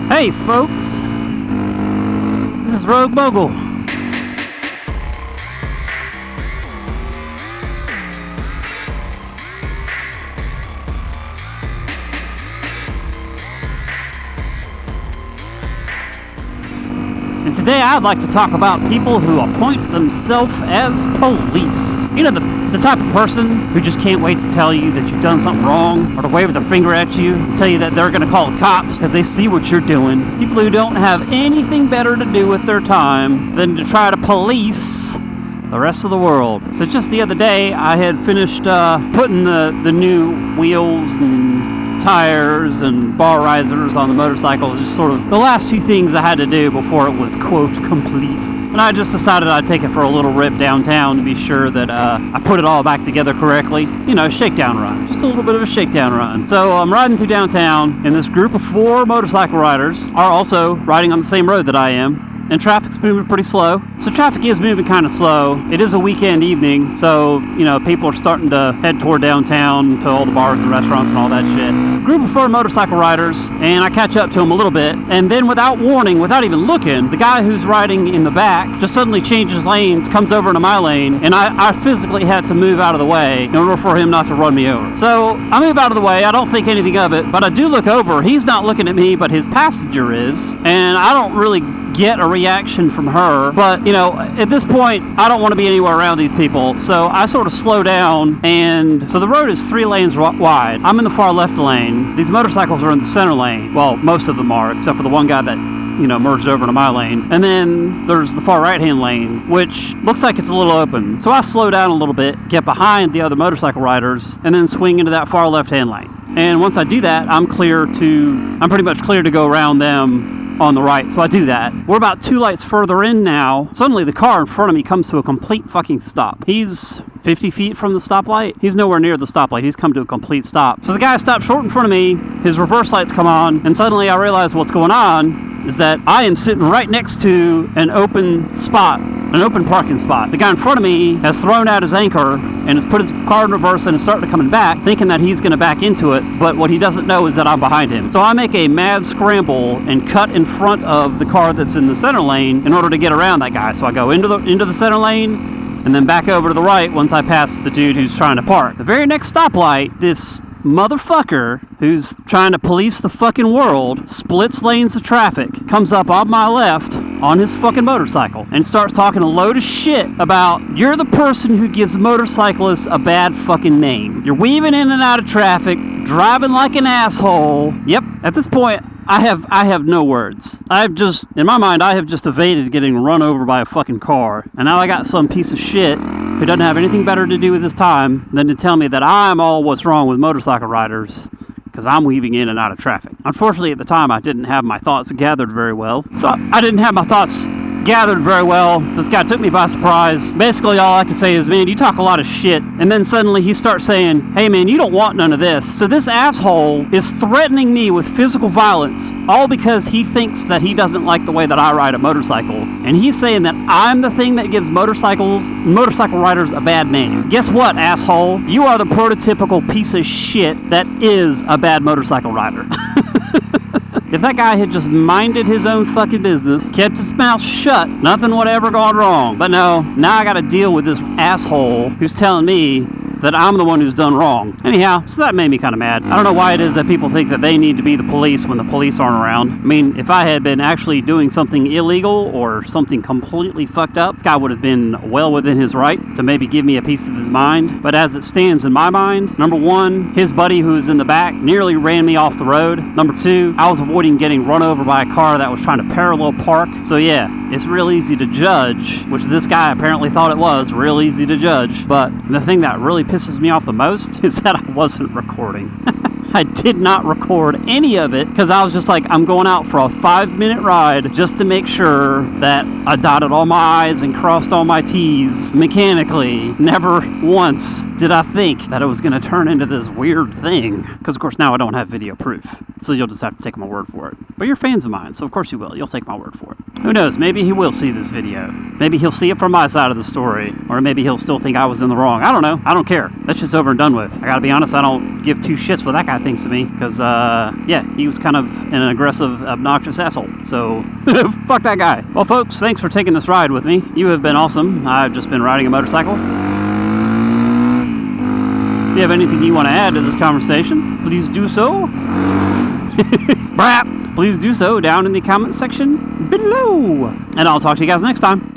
Hey folks, this is RogueMogul. And today I'd like to talk about people who appoint themselves as police. You know, the type of person who just can't wait to tell you that you've done something wrong, or to wave their finger at you and tell you that they're going to call the cops because they see what you're doing. People who don't have anything better to do with their time than to try to police the rest of the world. So just the other day, I had finished putting the new wheels and tires and bar risers on the motorcycle. Just sort of the last few things I had to do before it was, quote, complete. And I just decided I'd take it for a little rip downtown to be sure that I put it all back together correctly. You know, shakedown run. Just a little bit of a shakedown run. So I'm riding through downtown, and this group of 4 motorcycle riders are also riding on the same road that I am. And traffic's moving pretty slow. So traffic is moving kind of slow. It is a weekend evening, so, you know, people are starting to head toward downtown to all the bars and restaurants and all that shit. Group of 4 motorcycle riders, and I catch up to them a little bit, and then without warning, without even looking, the guy who's riding in the back just suddenly changes lanes, comes over into my lane, and I physically had to move out of the way in order for him not to run me over. So I move out of the way, I don't think anything of it, but I do look over. He's not looking at me, but his passenger is, and I don't really get a reaction from her, but you know, at this point I don't want to be anywhere around these people, so I sort of slow down. And so the road is 3 lanes wide. I'm in the far left lane. These motorcycles are in the center lane. Well, most of them are, except for the one guy that, you know, merged over into my lane. And then there's the far right-hand lane, which looks like it's a little open. So I slow down a little bit, get behind the other motorcycle riders, and then swing into that far left-hand lane. And once I do that, I'm pretty much clear to go around them on the right, so I do that. We're about 2 lights further in now. Suddenly the car in front of me comes to a complete fucking stop. He's 50 feet from the stoplight. He's nowhere near the stoplight. He's come to a complete stop. So the guy stopped short in front of me, his reverse lights come on, and suddenly I realize what's going on is that I am sitting right next to an open spot, an open parking spot. The guy in front of me has thrown out his anchor and has put his car in reverse and is starting to come back, thinking that he's going to back into it, but what he doesn't know is that I'm behind him. So I make a mad scramble and cut in front of the car that's in the center lane in order to get around that guy. So I go into the center lane and then back over to the right once I pass the dude who's trying to park. The very next stoplight, this motherfucker who's trying to police the fucking world splits lanes of traffic, comes up on my left on his fucking motorcycle and starts talking a load of shit about, you're the person who gives motorcyclists a bad fucking name. You're weaving in and out of traffic, driving like an asshole. Yep, at this point, I have no words. In my mind, I have just evaded getting run over by a fucking car. And now I got some piece of shit who doesn't have anything better to do with his time than to tell me that I'm all what's wrong with motorcycle riders because I'm weaving in and out of traffic. Unfortunately, at the time, I didn't have my thoughts gathered very well. So I didn't have my thoughts gathered very well. This guy took me by surprise. Basically, all I can say is, man, you talk a lot of shit. And then suddenly he starts saying, hey man, you don't want none of this. So this asshole is threatening me with physical violence, all because he thinks that he doesn't like the way that I ride a motorcycle. And he's saying that I'm the thing that gives motorcycle riders a bad name. Guess what, asshole? You are the prototypical piece of shit that is a bad motorcycle rider. If that guy had just minded his own fucking business, kept his mouth shut, nothing would have ever gone wrong. But no, now I gotta deal with this asshole who's telling me that I'm the one who's done wrong. Anyhow, so that made me kind of mad. I don't know why it is that people think that they need to be the police when the police aren't around. I mean, if I had been actually doing something illegal or something completely fucked up, this guy would have been well within his right to maybe give me a piece of his mind. But as it stands in my mind, number 1, his buddy who's in the back nearly ran me off the road. Number 2, I was avoiding getting run over by a car that was trying to parallel park. So yeah, it's real easy to judge, which this guy apparently thought it was, real easy to judge. But the thing that really pisses me off the most is that I wasn't recording. I did not record any of it because I was just like, I'm going out for a 5-minute ride just to make sure that I dotted all my I's and crossed all my T's mechanically. Never once did I think that it was going to turn into this weird thing. Because, of course, now I don't have video proof. So you'll just have to take my word for it. But you're fans of mine, so of course you will. You'll take my word for it. Who knows? Maybe he will see this video. Maybe he'll see it from my side of the story. Or maybe he'll still think I was in the wrong. I don't know. I don't care. That shit's over and done with. I gotta be honest, I don't give 2 shits what that guy thinks of me, because, yeah, he was kind of an aggressive, obnoxious asshole. So, fuck that guy. Well, folks, thanks for taking this ride with me. You have been awesome. I've just been riding a motorcycle. If you have anything you want to add to this conversation, please do so. Please do so down in the comment section below. And I'll talk to you guys next time.